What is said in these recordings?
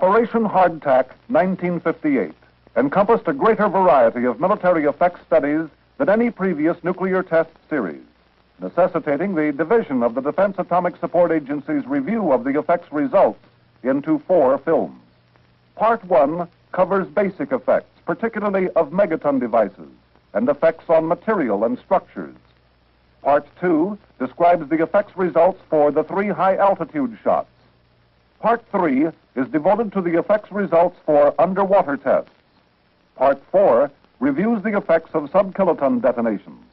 Operation Hardtack 1958 encompassed a greater variety of military effects studies than any previous nuclear test series, necessitating the division of the Defense Atomic Support Agency's review of the effects results into 4 films. Part 1 covers basic effects, particularly of megaton devices, and effects on material and structures. Part 2 describes the effects results for the 3 high-altitude shots. Part 3 is devoted to the effects results for underwater tests. Part 4 reviews the effects of sub-kiloton detonations.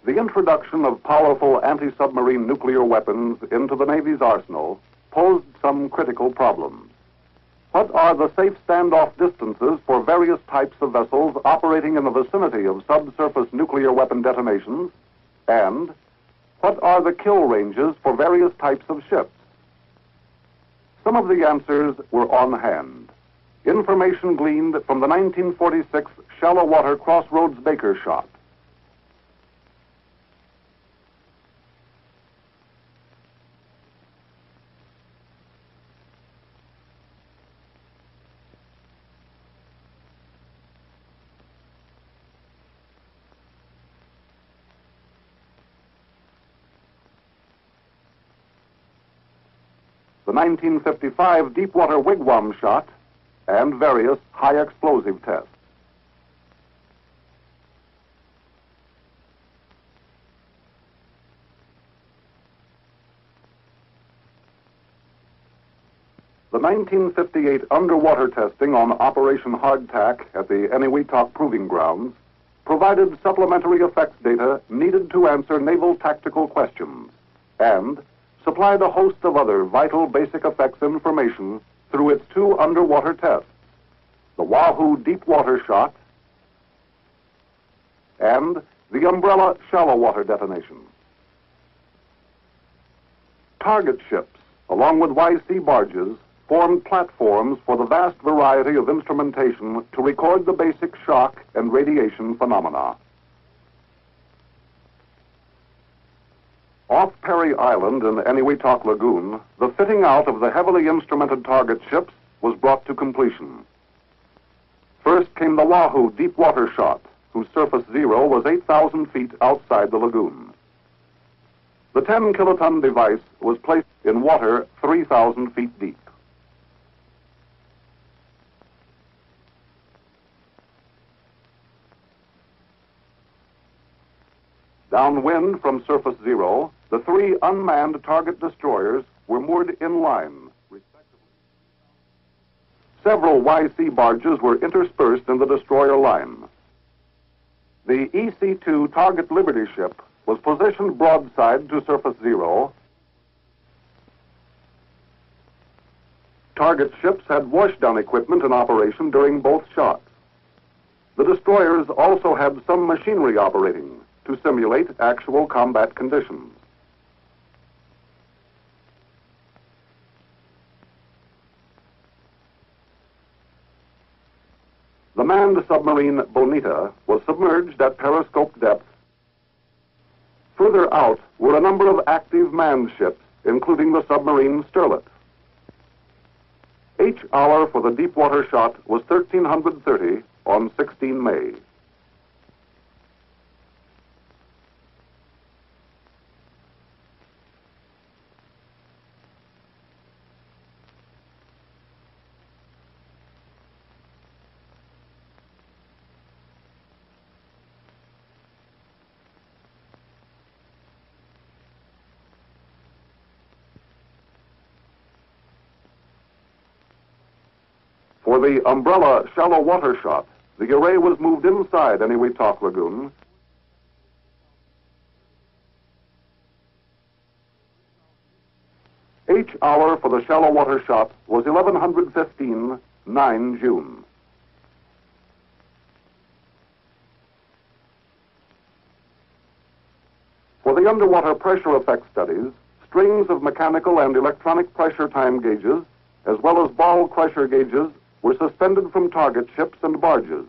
The introduction of powerful anti-submarine nuclear weapons into the Navy's arsenal posed some critical problems. What are the safe standoff distances for various types of vessels operating in the vicinity of subsurface nuclear weapon detonations? And what are the kill ranges for various types of ships? Some of the answers were on hand. Information gleaned from the 1946 shallow water Crossroads Baker shot. The 1955 Deepwater Wigwam shot, and various high explosive tests. The 1958 underwater testing on Operation Hardtack at the Eniwetok Proving Grounds provided supplementary effects data needed to answer naval tactical questions, and supplied a host of other vital basic effects information through its 2 underwater tests, the Wahoo Deepwater shot and the Umbrella shallow water detonation. Target ships, along with YC barges, formed platforms for the vast variety of instrumentation to record the basic shock and radiation phenomena. Off Perry Island in Eniwetok Lagoon, the fitting out of the heavily instrumented target ships was brought to completion. First came the Wahoo Deepwater shot, whose surface zero was 8,000 feet outside the lagoon. The 10-kiloton device was placed in water 3,000 feet deep. Downwind from surface zero, the 3 unmanned target destroyers were moored in line, respectively. Several YC barges were interspersed in the destroyer line. The EC-2 target Liberty ship was positioned broadside to surface zero. Target ships had washdown equipment in operation during both shots. The destroyers also had some machinery operating to simulate actual combat conditions. The manned submarine Bonita was submerged at periscope depth. Further out were a number of active manned ships, including the submarine Sterlet. H-hour for the Deepwater shot was 1330 on 16 May. For the Umbrella shallow water shot, the array was moved inside Eniwetok Lagoon. H-hour for the shallow water shot was 1115 9 June. For the underwater pressure effect studies, strings of mechanical and electronic pressure time gauges, as well as ball pressure gauges, were suspended from target ships and barges.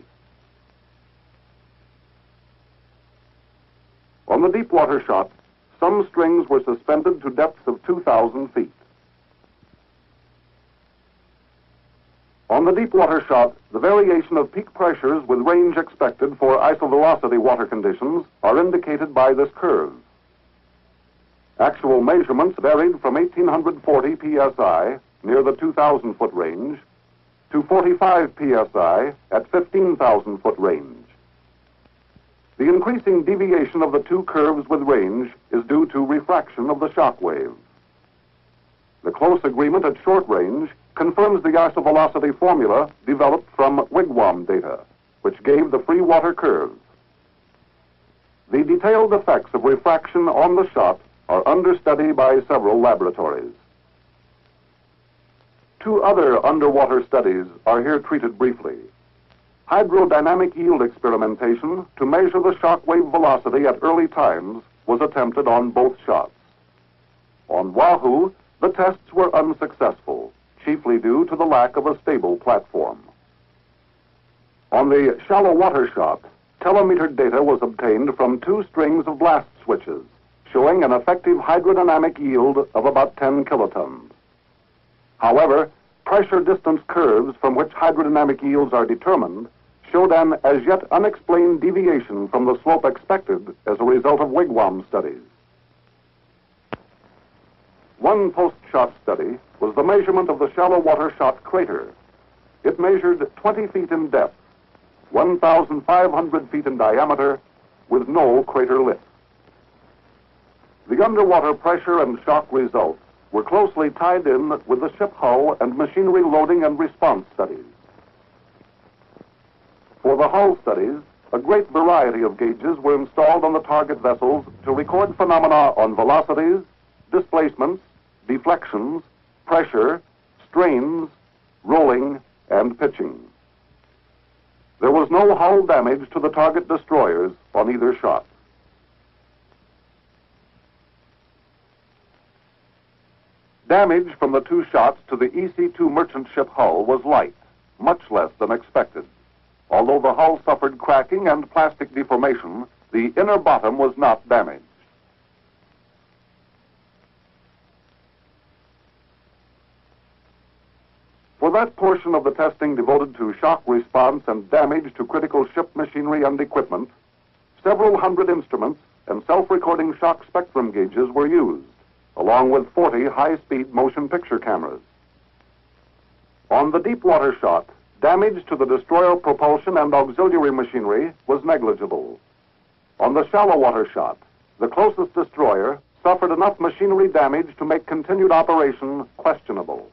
On the deep water shot, some strings were suspended to depths of 2,000 feet. On the deep water shot, the variation of peak pressures with range expected for isovelocity water conditions are indicated by this curve. Actual measurements varied from 1,840 psi near the 2,000-foot range to 45 psi at 15,000-foot range. The increasing deviation of the two curves with range is due to refraction of the shock wave. The close agreement at short range confirms the isovelocity formula developed from wigwam data, which gave the free water curves. The detailed effects of refraction on the shot are under study by several laboratories. Two other underwater studies are here treated briefly. Hydrodynamic yield experimentation to measure the shock wave velocity at early times was attempted on both shots. On Wahoo, the tests were unsuccessful, chiefly due to the lack of a stable platform. On the shallow water shot, telemetered data was obtained from two strings of blast switches, showing an effective hydrodynamic yield of about 10 kilotons. However, pressure distance curves from which hydrodynamic yields are determined showed an as yet unexplained deviation from the slope expected as a result of wigwam studies. One post-shot study was the measurement of the shallow water shot crater. It measured 20 feet in depth, 1,500 feet in diameter, with no crater lip. The underwater pressure and shock results were closely tied in with the ship hull and machinery loading and response studies. For the hull studies, a great variety of gauges were installed on the target vessels to record phenomena on velocities, displacements, deflections, pressure, strains, rolling, and pitching. There was no hull damage to the target destroyers on either shot. Damage from the two shots to the EC-2 merchant ship hull was light, much less than expected. Although the hull suffered cracking and plastic deformation, the inner bottom was not damaged. For that portion of the testing devoted to shock response and damage to critical ship machinery and equipment, several hundred instruments and self-recording shock spectrum gauges were used, along with 40 high-speed motion picture cameras. On the deep water shot, damage to the destroyer propulsion and auxiliary machinery was negligible. On the shallow water shot, the closest destroyer suffered enough machinery damage to make continued operation questionable.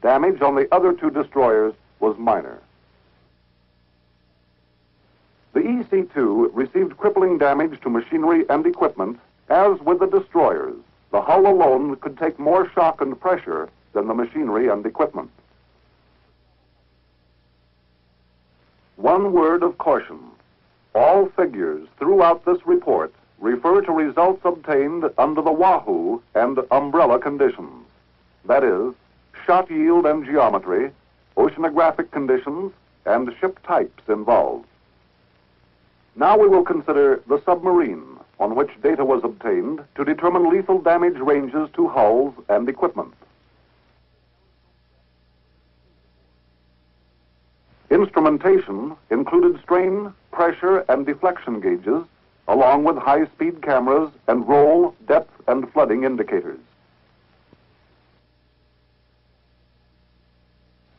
Damage on the other two destroyers was minor. The EC-2 received crippling damage to machinery and equipment, as with the destroyers. The hull alone could take more shock and pressure than the machinery and equipment. One word of caution. All figures throughout this report refer to results obtained under the Wahoo and umbrella conditions. That is, shot yield and geometry, oceanographic conditions, and ship types involved. Now we will consider the submarine, on which data was obtained to determine lethal damage ranges to hulls and equipment. Instrumentation included strain, pressure, and deflection gauges, along with high-speed cameras and roll, depth, and flooding indicators.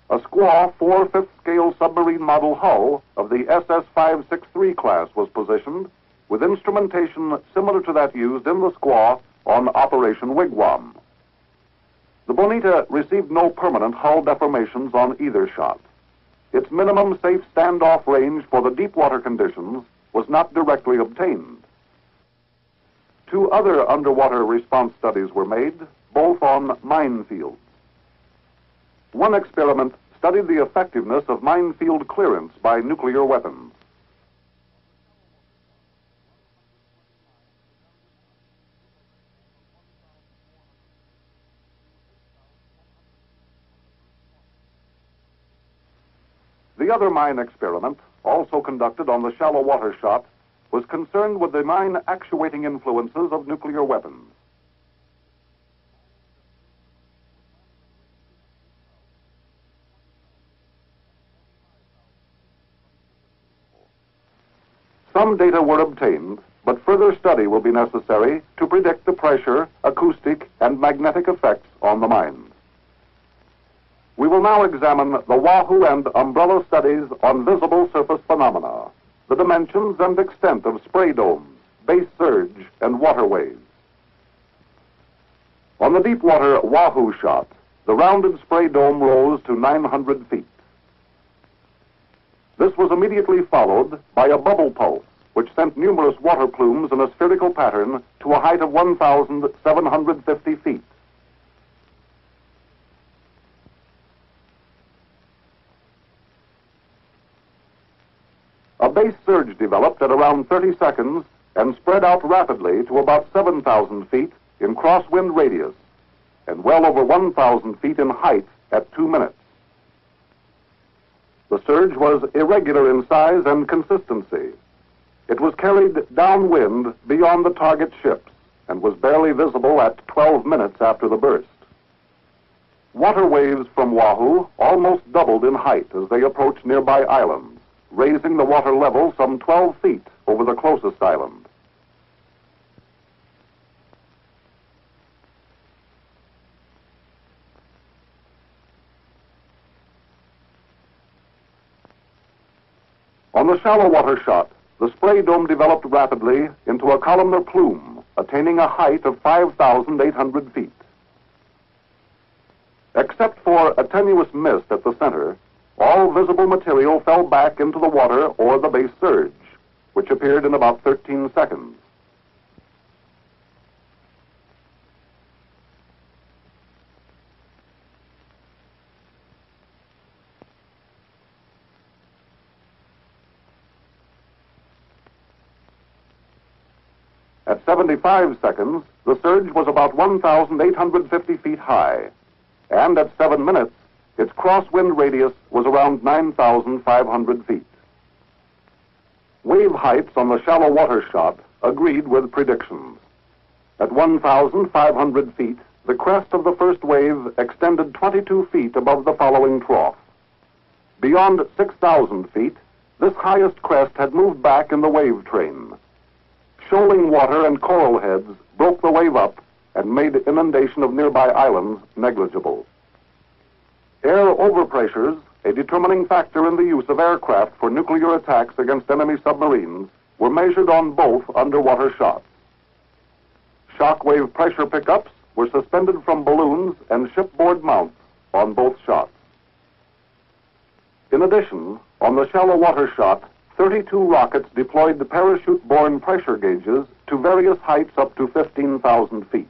A squaw 4/5 scale submarine model hull of the SS-563 class was positioned, with instrumentation similar to that used in the squaw on Operation Wigwam. The Bonita received no permanent hull deformations on either shot. Its minimum safe standoff range for the deep water conditions was not directly obtained. Two other underwater response studies were made, both on minefields. One experiment studied the effectiveness of minefield clearance by nuclear weapons. The other mine experiment, also conducted on the shallow water shot, was concerned with the mine actuating influences of nuclear weapons. Some data were obtained, but further study will be necessary to predict the pressure, acoustic, and magnetic effects on the mines. We will now examine the Wahoo and umbrella studies on visible surface phenomena, the dimensions and extent of spray domes, base surge, and water waves. On the deep water Wahoo shot, the rounded spray dome rose to 900 feet. This was immediately followed by a bubble pulse, which sent numerous water plumes in a spherical pattern to a height of 1,750 feet. A base surge developed at around 30 seconds and spread out rapidly to about 7,000 feet in crosswind radius and well over 1,000 feet in height at 2 minutes. The surge was irregular in size and consistency. It was carried downwind beyond the target ships and was barely visible at 12 minutes after the burst. Water waves from Wahoo almost doubled in height as they approached nearby islands, raising the water level some 12 feet over the closest island. On the shallow water shot, the spray dome developed rapidly into a columnar plume, attaining a height of 5,800 feet. Except for a tenuous mist at the center, all visible material fell back into the water or the base surge, which appeared in about 13 seconds. At 75 seconds, the surge was about 1,850 feet high, and at 7 minutes, its crosswind radius was around 9,500 feet. Wave heights on the shallow water shot agreed with predictions. At 1,500 feet, the crest of the first wave extended 22 feet above the following trough. Beyond 6,000 feet, this highest crest had moved back in the wave train. Shoaling water and coral heads broke the wave up and made inundation of nearby islands negligible. Air overpressures, a determining factor in the use of aircraft for nuclear attacks against enemy submarines, were measured on both underwater shots. Shockwave pressure pickups were suspended from balloons and shipboard mounts on both shots. In addition, on the shallow water shot, 32 rockets deployed the parachute-borne pressure gauges to various heights up to 15,000 feet.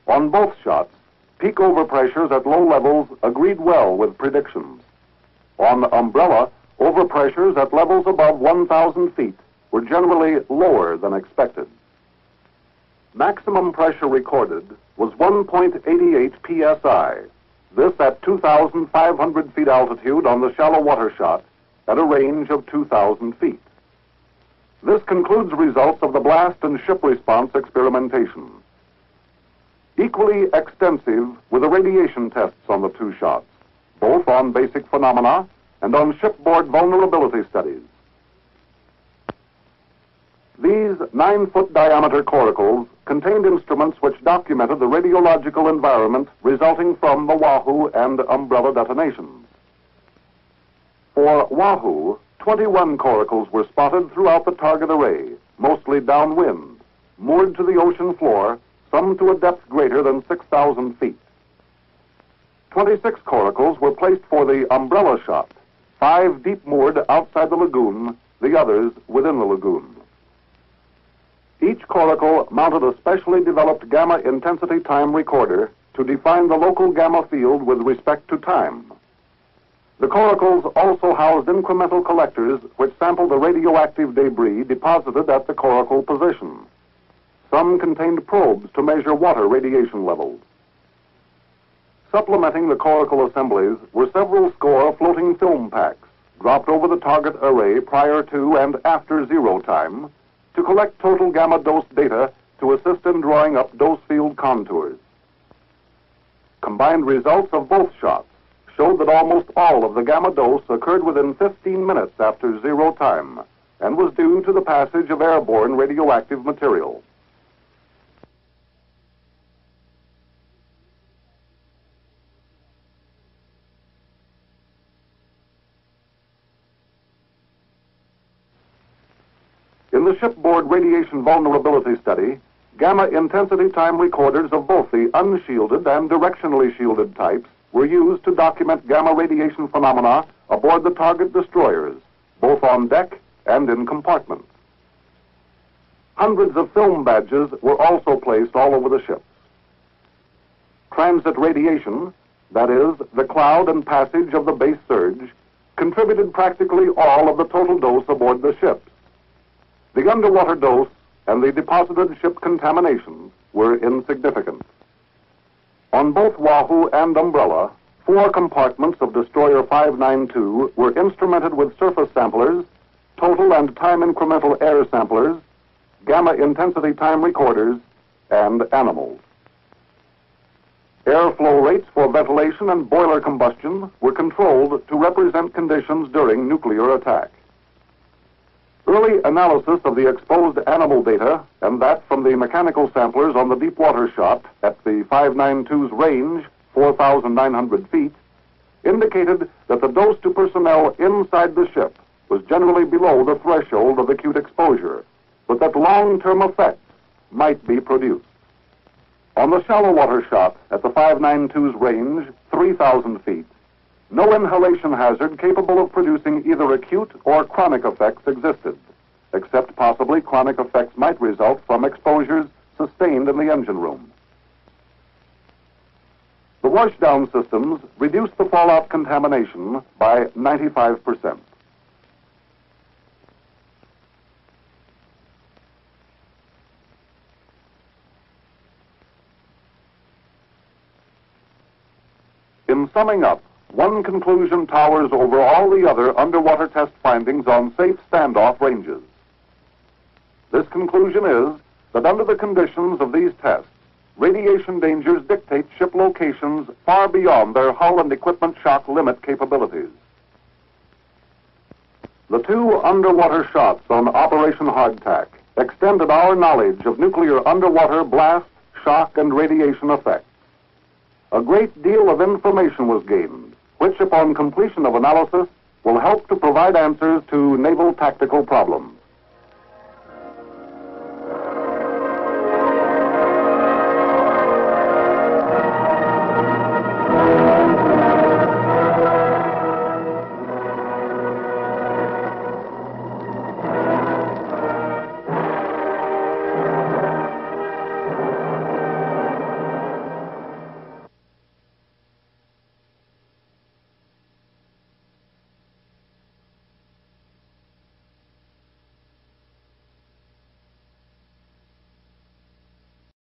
On both shots, peak overpressures at low levels agreed well with predictions. On umbrella, overpressures at levels above 1,000 feet were generally lower than expected. Maximum pressure recorded was 1.88 psi, this at 2,500 feet altitude on the shallow water shot at a range of 2,000 feet. This concludes results of the blast and ship response experimentation. Equally extensive were the radiation tests on the two shots, both on basic phenomena and on shipboard vulnerability studies. These 9-foot diameter coracles contained instruments which documented the radiological environment resulting from the Wahoo and umbrella detonations. For Wahoo, 21 coracles were spotted throughout the target array, mostly downwind, moored to the ocean floor, some to a depth greater than 6,000 feet. 26 coracles were placed for the umbrella shot, 5 deep moored outside the lagoon, the others within the lagoon. Each coracle mounted a specially developed gamma intensity time recorder to define the local gamma field with respect to time. The coracles also housed incremental collectors which sampled the radioactive debris deposited at the coracle position. Some contained probes to measure water radiation levels. Supplementing the coracle assemblies were several score floating film packs dropped over the target array prior to and after zero time to collect total gamma dose data to assist in drawing up dose field contours. Combined results of both shots showed that almost all of the gamma dose occurred within 15 minutes after zero time and was due to the passage of airborne radioactive material. In the shipboard radiation vulnerability study, gamma intensity time recorders of both the unshielded and directionally shielded types were used to document gamma radiation phenomena aboard the target destroyers, both on deck and in compartments. Hundreds of film badges were also placed all over the ships. Transit radiation, that is, the cloud and passage of the base surge, contributed practically all of the total dose aboard the ships. The underwater dose and the deposited ship contamination were insignificant. On both Wahoo and Umbrella, 4 compartments of Destroyer 592 were instrumented with surface samplers, total and time incremental air samplers, gamma intensity time recorders, and animals. Airflow rates for ventilation and boiler combustion were controlled to represent conditions during nuclear attack. Early analysis of the exposed animal data and that from the mechanical samplers on the deep water shot at the 592's range, 4,900 feet, indicated that the dose to personnel inside the ship was generally below the threshold of acute exposure, but that long-term effects might be produced. On the shallow water shot at the 592's range, 3,000 feet, no inhalation hazard capable of producing either acute or chronic effects existed, except possibly chronic effects might result from exposures sustained in the engine room. The washdown systems reduced the fallout contamination by 95%. In summing up, one conclusion towers over all the other underwater test findings on safe standoff ranges. This conclusion is that under the conditions of these tests, radiation dangers dictate ship locations far beyond their hull and equipment shock limit capabilities. The 2 underwater shots on Operation HARDTACK extended our knowledge of nuclear underwater blast, shock, and radiation effects. A great deal of information was gained, which upon completion of analysis will help to provide answers to naval tactical problems.